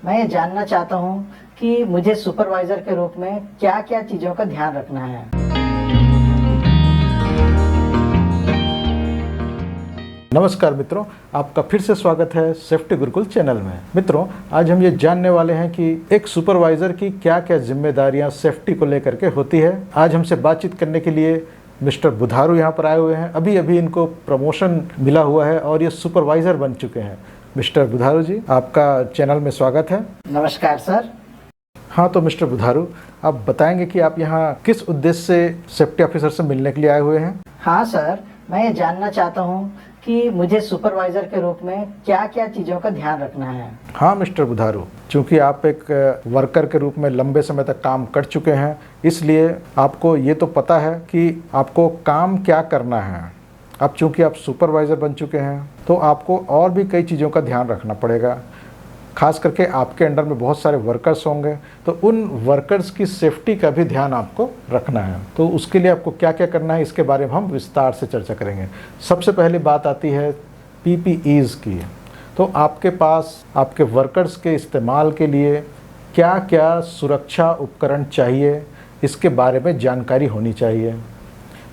मैं ये जानना चाहता हूँ कि मुझे सुपरवाइज़र के रूप में क्या-क्या चीज़ों का ध्यान रखना है। नमस्कार मित्रों, आपका फिर से स्वागत है सेफ्टी गुरुकुल चैनल में। मित्रों, आज हम ये जानने वाले हैं कि एक सुपरवाइज़र की क्या-क्या जिम्मेदारियां सेफ्टी को लेकर के होती है। आज हमसे बातचीत करने के लिए मिस्टर बुधारू यहाँ पर आए हुए हैं। अभी इनको प्रमोशन मिला हुआ है और ये सुपरवाइज़र बन चुके हैं। मिस्टर बुधारू जी, आपका चैनल में स्वागत है। नमस्कार सर। हाँ, तो मिस्टर बुधारू, आप बताएंगे कि आप यहाँ किस उद्देश्य से सेफ्टी ऑफिसर से मिलने के लिए आए हुए हैं? हाँ सर, मैं ये जानना चाहता हूँ कि मुझे सुपरवाइज़र के रूप में क्या-क्या चीज़ों का ध्यान रखना है। हाँ मिस्टर बुधारू, चूँकि आप एक वर्कर के रूप में लंबे समय तक काम कर चुके हैं, इसलिए आपको ये तो पता है कि आपको काम क्या करना है। अब चूँकि आप सुपरवाइज़र बन चुके हैं, तो आपको और भी कई चीज़ों का ध्यान रखना पड़ेगा। खास करके आपके अंडर में बहुत सारे वर्कर्स होंगे, तो उन वर्कर्स की सेफ्टी का भी ध्यान आपको रखना है। तो उसके लिए आपको क्या क्या करना है, इसके बारे में हम विस्तार से चर्चा करेंगे। सबसे पहले बात आती है PPEs की। तो आपके पास आपके वर्कर्स के इस्तेमाल के लिए क्या क्या सुरक्षा उपकरण चाहिए, इसके बारे में जानकारी होनी चाहिए।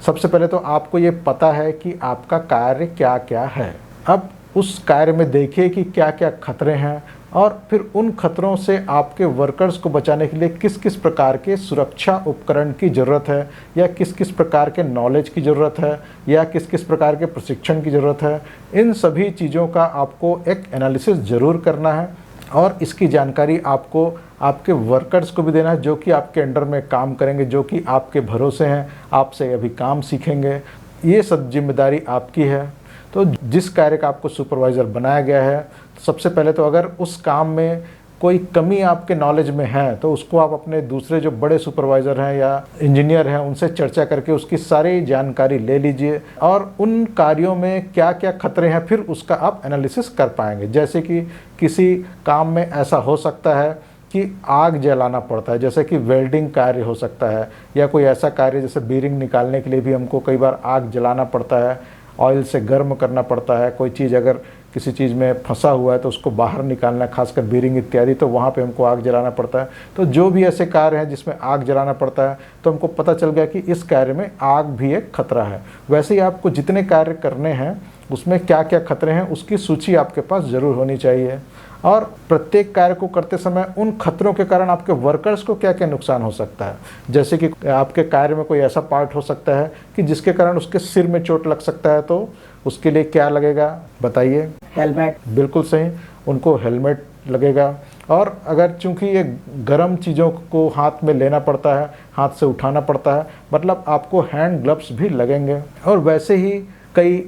सबसे पहले तो आपको ये पता है कि आपका कार्य क्या क्या है। अब उस कार्य में देखिए कि क्या क्या खतरे हैं और फिर उन खतरों से आपके वर्कर्स को बचाने के लिए किस किस प्रकार के सुरक्षा उपकरण की ज़रूरत है, या किस किस प्रकार के नॉलेज की ज़रूरत है, या किस किस प्रकार के प्रशिक्षण की ज़रूरत है। इन सभी चीज़ों का आपको एक एनालिसिस ज़रूर करना है और इसकी जानकारी आपको आपके वर्कर्स को भी देना है, जो कि आपके अंडर में काम करेंगे, जो कि आपके भरोसे हैं, आपसे अभी काम सीखेंगे। ये सब जिम्मेदारी आपकी है। तो जिस कार्य का आपको सुपरवाइज़र बनाया गया है, सबसे पहले तो अगर उस काम में कोई कमी आपके नॉलेज में है, तो उसको आप अपने दूसरे जो बड़े सुपरवाइज़र हैं या इंजीनियर हैं, उनसे चर्चा करके उसकी सारी जानकारी ले लीजिए और उन कार्यों में क्या क्या खतरे हैं, फिर उसका आप एनालिसिस कर पाएंगे। जैसे कि किसी काम में ऐसा हो सकता है कि आग जलाना पड़ता है, जैसे कि वेल्डिंग कार्य हो सकता है, या कोई ऐसा कार्य जैसे बीरिंग निकालने के लिए भी हमको कई बार आग जलाना पड़ता है, ऑयल से गर्म करना पड़ता है। कोई चीज़ अगर किसी चीज़ में फंसा हुआ है तो उसको बाहर निकालना, खासकर बीरिंग इत्यादि, तो वहाँ पे हमको आग जलाना पड़ता है। तो जो भी ऐसे कार्य हैं जिसमें आग जलाना पड़ता है, तो हमको पता चल गया कि इस कार्य में आग भी एक खतरा है। वैसे ही आपको जितने कार्य करने हैं उसमें क्या क्या खतरे हैं, उसकी सूची आपके पास ज़रूर होनी चाहिए। और प्रत्येक कार्य को करते समय उन खतरों के कारण आपके वर्कर्स को क्या क्या नुकसान हो सकता है। जैसे कि आपके कार्य में कोई ऐसा पार्ट हो सकता है कि जिसके कारण उसके सिर में चोट लग सकता है, तो उसके लिए क्या लगेगा बताइए? हेलमेट। बिल्कुल सही, उनको हेलमेट लगेगा। और अगर चूंकि ये गर्म चीज़ों को हाथ में लेना पड़ता है, हाथ से उठाना पड़ता है, मतलब आपको हैंड ग्लव्स भी लगेंगे। और वैसे ही कई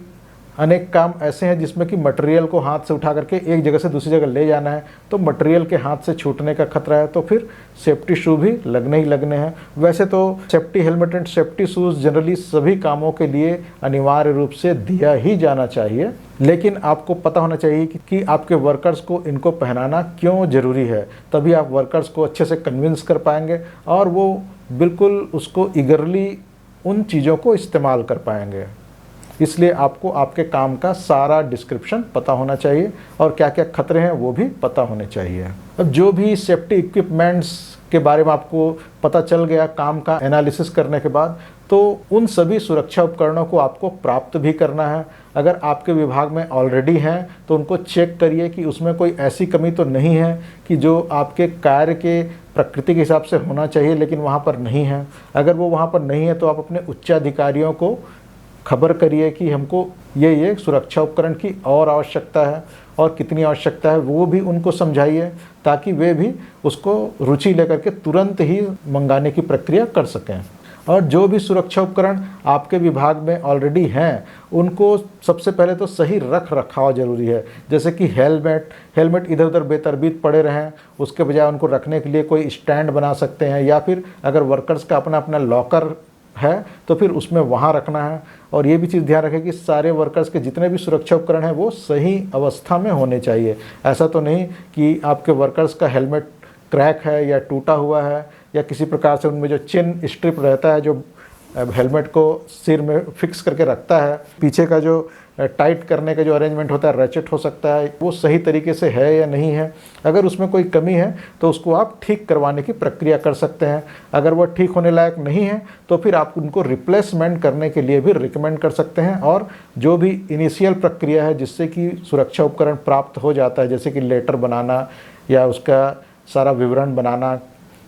अनेक काम ऐसे हैं जिसमें कि मटेरियल को हाथ से उठा करके एक जगह से दूसरी जगह ले जाना है, तो मटेरियल के हाथ से छूटने का खतरा है, तो फिर सेफ्टी शू भी लगने ही लगने हैं। वैसे तो safety helmet and safety shoes generally सभी कामों के लिए अनिवार्य रूप से दिया ही जाना चाहिए, लेकिन आपको पता होना चाहिए कि आपके वर्कर्स को इनको पहनाना क्यों ज़रूरी है। तभी आप वर्कर्स को अच्छे से कन्विंस कर पाएंगे और वो बिल्कुल उसको ईगरली उन चीज़ों को इस्तेमाल कर पाएंगे। इसलिए आपको आपके काम का सारा डिस्क्रिप्शन पता होना चाहिए और क्या क्या खतरे हैं वो भी पता होने चाहिए। अब जो भी सेफ्टी इक्विपमेंट्स के बारे में आपको पता चल गया काम का एनालिसिस करने के बाद, तो उन सभी सुरक्षा उपकरणों को आपको प्राप्त भी करना है। अगर आपके विभाग में ऑलरेडी हैं तो उनको चेक करिए कि उसमें कोई ऐसी कमी तो नहीं है कि जो आपके कार्य के प्रकृति के हिसाब से होना चाहिए लेकिन वहाँ पर नहीं है। अगर वो वहाँ पर नहीं है तो आप अपने उच्चाधिकारियों को खबर करिए कि हमको ये सुरक्षा उपकरण की और आवश्यकता है और कितनी आवश्यकता है, वो भी उनको समझाइए ताकि वे भी उसको रुचि लेकर के तुरंत ही मंगाने की प्रक्रिया कर सकें। और जो भी सुरक्षा उपकरण आपके विभाग में ऑलरेडी हैं उनको सबसे पहले तो सही रख रखाव जरूरी है। जैसे कि हेलमेट इधर उधर बेतरतीब पड़े रहें, उसके बजाय उनको रखने के लिए कोई स्टैंड बना सकते हैं, या फिर अगर वर्कर्स का अपना अपना लॉकर है तो फिर उसमें वहाँ रखना है। और ये भी चीज़ ध्यान रखें कि सारे वर्कर्स के जितने भी सुरक्षा उपकरण हैं वो सही अवस्था में होने चाहिए। ऐसा तो नहीं कि आपके वर्कर्स का हेलमेट क्रैक है या टूटा हुआ है, या किसी प्रकार से उनमें जो चिन स्ट्रिप रहता है जो हेलमेट को सिर में फिक्स करके रखता है, पीछे का जो टाइट करने का जो अरेंजमेंट होता है, रैचेट हो सकता है, वो सही तरीके से है या नहीं है। अगर उसमें कोई कमी है तो उसको आप ठीक करवाने की प्रक्रिया कर सकते हैं। अगर वो ठीक होने लायक नहीं है तो फिर आप उनको रिप्लेसमेंट करने के लिए भी रिकमेंड कर सकते हैं। और जो भी इनिशियल प्रक्रिया है जिससे कि सुरक्षा उपकरण प्राप्त हो जाता है, जैसे कि लेटर बनाना या उसका सारा विवरण बनाना,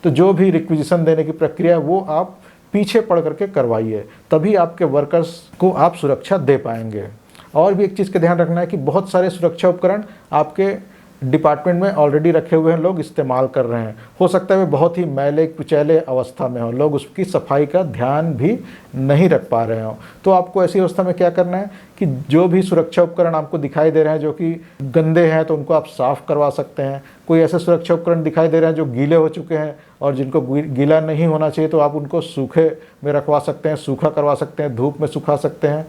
तो जो भी रिक्विजिशन देने की प्रक्रिया है वो आप पीछे पड़ करके करवाइए, तभी आपके वर्कर्स को आप सुरक्षा दे पाएंगे। और भी एक चीज़ का ध्यान रखना है कि बहुत सारे सुरक्षा उपकरण आपके डिपार्टमेंट में ऑलरेडी रखे हुए हैं, लोग इस्तेमाल कर रहे हैं। हो सकता है वे बहुत ही मैले कुचैले अवस्था में हो, लोग उसकी सफाई का ध्यान भी नहीं रख पा रहे हों। तो आपको ऐसी अवस्था में क्या करना है कि जो भी सुरक्षा उपकरण आपको दिखाई दे रहे हैं जो कि गंदे हैं तो उनको आप साफ़ करवा सकते हैं। कोई ऐसे सुरक्षा उपकरण दिखाई दे रहे हैं जो गीले हो चुके हैं और जिनको गीला नहीं होना चाहिए, तो आप उनको सूखे में रखवा सकते हैं, सूखा करवा सकते हैं, धूप में सुखा सकते हैं,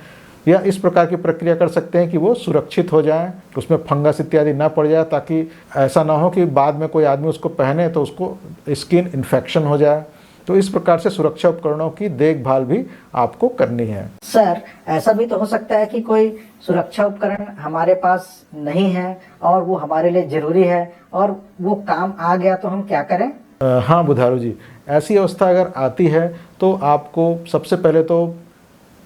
या इस प्रकार की प्रक्रिया कर सकते हैं कि वो सुरक्षित हो जाएं, उसमें फंगस इत्यादि ना पड़ जाए, ताकि ऐसा ना हो कि बाद में कोई आदमी उसको पहने तो उसको स्किन इन्फेक्शन हो जाए। तो इस प्रकार से सुरक्षा उपकरणों की देखभाल भी आपको करनी है। सर, ऐसा भी तो हो सकता है कि कोई सुरक्षा उपकरण हमारे पास नहीं है और वो हमारे लिए जरूरी है और वो काम आ गया तो हम क्या करें? हाँ बुधारू जी, ऐसी अवस्था अगर आती है तो आपको सबसे पहले तो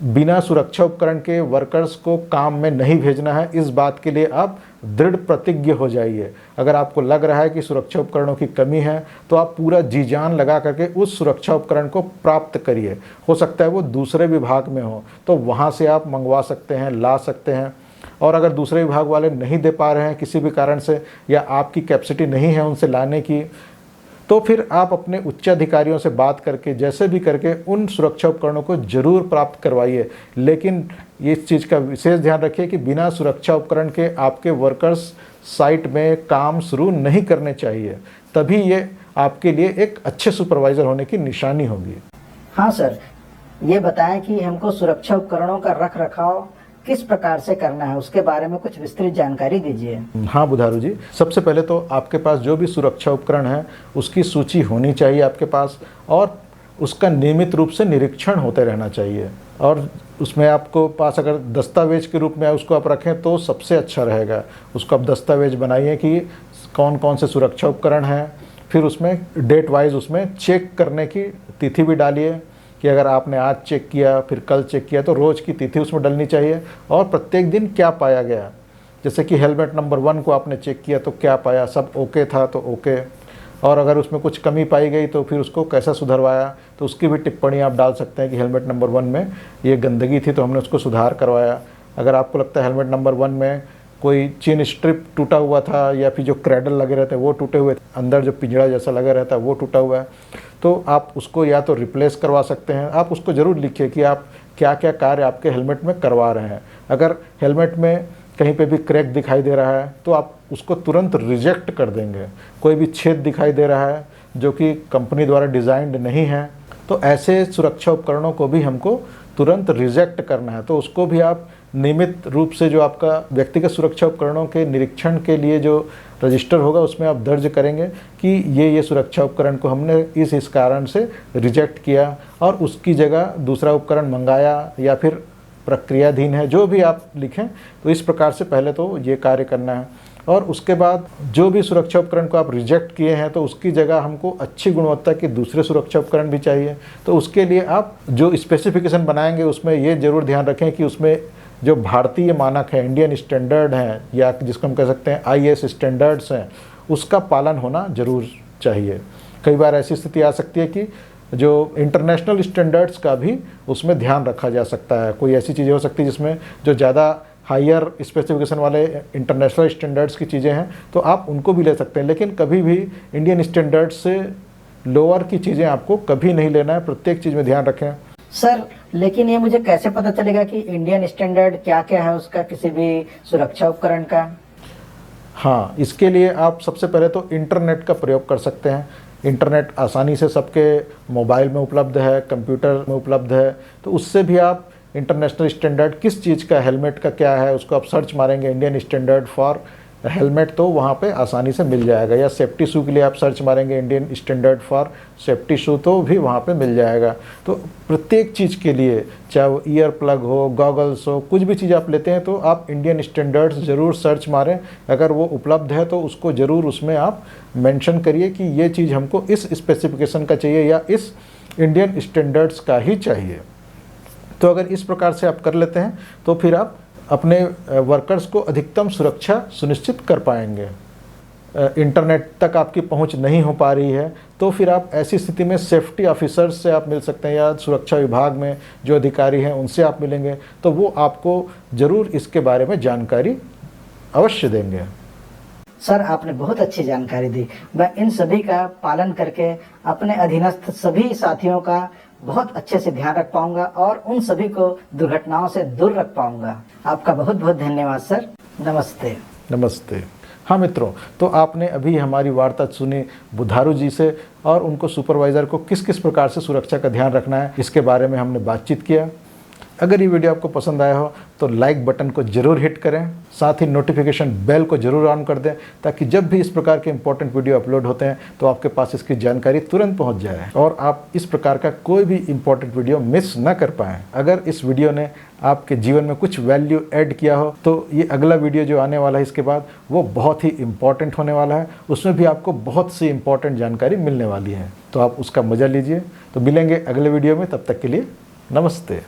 बिना सुरक्षा उपकरण के वर्कर्स को काम में नहीं भेजना है। इस बात के लिए आप दृढ़ प्रतिज्ञ हो जाइए। अगर आपको लग रहा है कि सुरक्षा उपकरणों की कमी है तो आप पूरा जी जान लगा करके उस सुरक्षा उपकरण को प्राप्त करिए। हो सकता है वो दूसरे विभाग में हो तो वहाँ से आप मंगवा सकते हैं, ला सकते हैं। और अगर दूसरे विभाग वाले नहीं दे पा रहे हैं किसी भी कारण से, या आपकी कैपेसिटी नहीं है उनसे लाने की, तो फिर आप अपने उच्च अधिकारियों से बात करके जैसे भी करके उन सुरक्षा उपकरणों को जरूर प्राप्त करवाइए। लेकिन ये इस चीज़ का विशेष ध्यान रखिए कि बिना सुरक्षा उपकरण के आपके वर्कर्स साइट में काम शुरू नहीं करने चाहिए, तभी ये आपके लिए एक अच्छे सुपरवाइज़र होने की निशानी होगी। हाँ सर, ये बताएं कि हमको सुरक्षा उपकरणों का रख रखाव किस प्रकार से करना है, उसके बारे में कुछ विस्तृत जानकारी दीजिए। हाँ बुधारू जी, सबसे पहले तो आपके पास जो भी सुरक्षा उपकरण है उसकी सूची होनी चाहिए आपके पास, और उसका नियमित रूप से निरीक्षण होते रहना चाहिए। और उसमें आपको पास अगर दस्तावेज के रूप में उसको आप रखें तो सबसे अच्छा रहेगा। उसको आप दस्तावेज बनाइए कि कौन कौन से सुरक्षा उपकरण हैं, फिर उसमें डेट वाइज उसमें चेक करने की तिथि भी डालिए कि अगर आपने आज चेक किया फिर कल चेक किया तो रोज़ की तिथि उसमें डलनी चाहिए, और प्रत्येक दिन क्या पाया गया। जैसे कि हेलमेट नंबर 1 को आपने चेक किया तो क्या पाया, सब ओके था तो ओके, और अगर उसमें कुछ कमी पाई गई तो फिर उसको कैसा सुधरवाया, तो उसकी भी टिप्पणी आप डाल सकते हैं कि हेलमेट नंबर 1 में ये गंदगी थी तो हमने उसको सुधार करवाया। अगर आपको लगता है हेलमेट नंबर 1 में कोई चेन स्ट्रिप टूटा हुआ था या फिर जो क्रैडल लगे रहते हैं वो टूटे हुए, अंदर जो पिंजड़ा जैसा लगा रहता है वो टूटा हुआ है, तो आप उसको या तो रिप्लेस करवा सकते हैं। आप उसको ज़रूर लिखिए कि आप क्या क्या कार्य आपके हेलमेट में करवा रहे हैं। अगर हेलमेट में कहीं पे भी क्रैक दिखाई दे रहा है तो आप उसको तुरंत रिजेक्ट कर देंगे। कोई भी छेद दिखाई दे रहा है जो कि कंपनी द्वारा डिज़ाइंड नहीं है, तो ऐसे सुरक्षा उपकरणों को भी हमको तुरंत रिजेक्ट करना है। तो उसको भी आप नियमित रूप से जो आपका व्यक्तिगत सुरक्षा उपकरणों के निरीक्षण के लिए जो रजिस्टर होगा उसमें आप दर्ज करेंगे कि ये सुरक्षा उपकरण को हमने इस कारण से रिजेक्ट किया और उसकी जगह दूसरा उपकरण मंगाया या फिर प्रक्रियाधीन है, जो भी आप लिखें। तो इस प्रकार से पहले तो ये कार्य करना है, और उसके बाद जो भी सुरक्षा उपकरण को आप रिजेक्ट किए हैं तो उसकी जगह हमको अच्छी गुणवत्ता के दूसरे सुरक्षा उपकरण भी चाहिए। तो उसके लिए आप जो स्पेसिफिकेशन बनाएंगे उसमें ये ज़रूर ध्यान रखें कि उसमें जो भारतीय मानक है, इंडियन स्टैंडर्ड हैं, या जिसको हम कह सकते हैं IS स्टैंडर्ड्स हैं, उसका पालन होना ज़रूर चाहिए। कई बार ऐसी स्थिति आ सकती है कि जो इंटरनेशनल स्टैंडर्ड्स का भी उसमें ध्यान रखा जा सकता है। कोई ऐसी चीज़ें हो सकती है जिसमें जो ज़्यादा हायर स्पेसिफिकेशन वाले इंटरनेशनल स्टैंडर्ड्स की चीज़ें हैं तो आप उनको भी ले सकते हैं, लेकिन कभी भी इंडियन स्टैंडर्ड्स से लोअर की चीज़ें आपको कभी नहीं लेना है। प्रत्येक चीज़ में ध्यान रखें। सर, लेकिन ये मुझे कैसे पता चलेगा कि इंडियन स्टैंडर्ड क्या क्या है उसका, किसी भी सुरक्षा उपकरण का? हाँ, इसके लिए आप सबसे पहले तो इंटरनेट का प्रयोग कर सकते हैं। इंटरनेट आसानी से सबके मोबाइल में उपलब्ध है, कंप्यूटर में उपलब्ध है, तो उससे भी आप इंटरनेशनल स्टैंडर्ड किस चीज़ का, हेलमेट का क्या है, उसको आप सर्च मारेंगे इंडियन स्टैंडर्ड फॉर हेलमेट तो वहाँ पे आसानी से मिल जाएगा, या सेफ्टी शू के लिए आप सर्च मारेंगे इंडियन स्टैंडर्ड फॉर सेफ्टी शू तो भी वहाँ पे मिल जाएगा। तो प्रत्येक चीज़ के लिए, चाहे वो ईयर प्लग हो, गॉगल्स हो, कुछ भी चीज़ आप लेते हैं तो आप इंडियन स्टैंडर्ड्स ज़रूर सर्च मारें। अगर वो उपलब्ध है तो उसको ज़रूर उसमें आप मेंशन करिए कि ये चीज़ हमको इस स्पेसिफिकेशन का चाहिए या इस इंडियन स्टैंडर्ड्स का ही चाहिए। तो अगर इस प्रकार से आप कर लेते हैं तो फिर आप अपने वर्कर्स को अधिकतम सुरक्षा सुनिश्चित कर पाएंगे। इंटरनेट तक आपकी पहुंच नहीं हो पा रही है तो फिर आप ऐसी स्थिति में सेफ्टी ऑफिसर्स से आप मिल सकते हैं, या सुरक्षा विभाग में जो अधिकारी हैं उनसे आप मिलेंगे, तो वो आपको ज़रूर इसके बारे में जानकारी अवश्य देंगे। सर, आपने बहुत अच्छी जानकारी दी। मैं इन सभी का पालन करके अपने अधीनस्थ सभी साथियों का बहुत अच्छे से ध्यान रख पाऊंगा और उन सभी को दुर्घटनाओं से दूर रख पाऊंगा। आपका बहुत बहुत धन्यवाद सर। नमस्ते। नमस्ते। हाँ मित्रों, तो आपने अभी हमारी वार्ता सुनी बुधारू जी से, और उनको सुपरवाइज़र को किस किस प्रकार से सुरक्षा का ध्यान रखना है इसके बारे में हमने बातचीत किया। अगर ये वीडियो आपको पसंद आया हो तो लाइक बटन को ज़रूर हिट करें, साथ ही नोटिफिकेशन बेल को ज़रूर ऑन कर दें, ताकि जब भी इस प्रकार के इंपॉर्टेंट वीडियो अपलोड होते हैं तो आपके पास इसकी जानकारी तुरंत पहुंच जाए और आप इस प्रकार का कोई भी इंपॉर्टेंट वीडियो मिस न कर पाएँ। अगर इस वीडियो ने आपके जीवन में कुछ वैल्यू ऐड किया हो तो ये अगला वीडियो जो आने वाला है इसके बाद वो बहुत ही इंपॉर्टेंट होने वाला है। उसमें भी आपको बहुत सी इंपॉर्टेंट जानकारी मिलने वाली है, तो आप उसका मज़ा लीजिए। तो मिलेंगे अगले वीडियो में, तब तक के लिए नमस्ते।